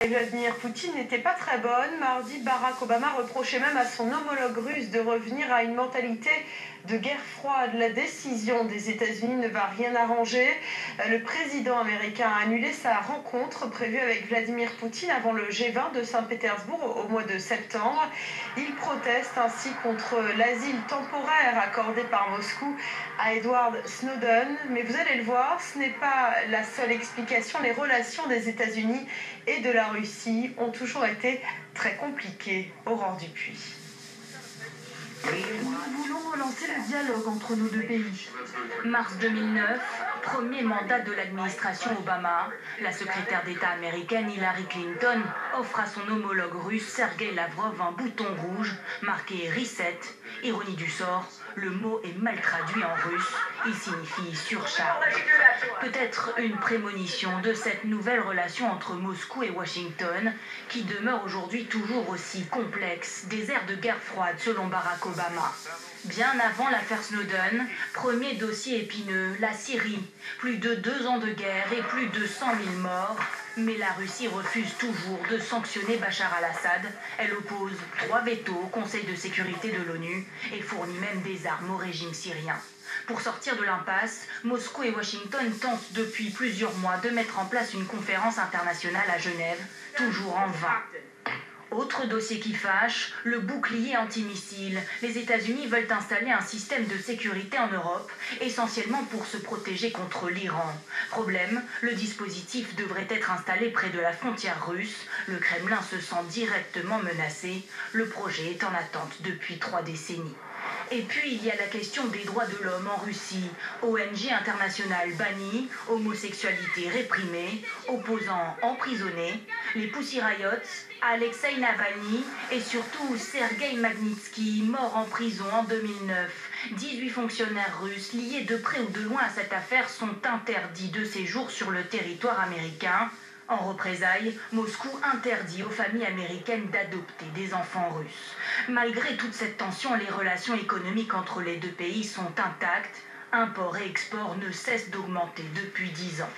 Vladimir Poutine n'était pas très bonne. Mardi, Barack Obama reprochait même à son homologue russe de revenir à une mentalité de guerre froide. La décision des États-Unis ne va rien arranger. Le président américain a annulé sa rencontre prévue avec Vladimir Poutine avant le G20 de Saint-Pétersbourg au mois de septembre. Il proteste ainsi contre l'asile temporaire accordé par Moscou à Edward Snowden. Mais vous allez le voir, ce n'est pas la seule explication. Les relations des États-Unis et de la Russie ont toujours été très compliquées. Aurore Dupuis. Nous voulons relancer le dialogue entre nos deux pays. Mars 2009, premier mandat de l'administration Obama, la secrétaire d'État américaine Hillary Clinton offre à son homologue russe Sergei Lavrov un bouton rouge marqué Reset. Ironie du sort, le mot est mal traduit en russe, il signifie surcharge. Peut-être une prémonition de cette nouvelle relation entre Moscou et Washington qui demeure aujourd'hui toujours aussi complexe, des airs de guerre froide selon Barack Obama. Bien avant l'affaire Snowden, premier dossier épineux, la Syrie. Plus de 2 ans de guerre et plus de 100 000 morts. Mais la Russie refuse toujours de sanctionner Bachar al-Assad. Elle oppose 3 vétos au Conseil de sécurité de l'ONU et fournit même des armes au régime syrien. Pour sortir de l'impasse, Moscou et Washington tentent depuis plusieurs mois de mettre en place une conférence internationale à Genève, toujours en vain. Autre dossier qui fâche, le bouclier antimissile. Les États-Unis veulent installer un système de sécurité en Europe, essentiellement pour se protéger contre l'Iran. Problème, le dispositif devrait être installé près de la frontière russe. Le Kremlin se sent directement menacé. Le projet est en attente depuis 3 décennies. Et puis il y a la question des droits de l'homme en Russie. ONG internationale bannie, homosexualité réprimée, opposants emprisonnés, les Pussy Riots, Alexei Navalny et surtout Sergueï Magnitsky, mort en prison en 2009. 18 fonctionnaires russes liés de près ou de loin à cette affaire sont interdits de séjour sur le territoire américain. En représailles, Moscou interdit aux familles américaines d'adopter des enfants russes. Malgré toute cette tension, les relations économiques entre les deux pays sont intactes. Import et export ne cessent d'augmenter depuis 10 ans.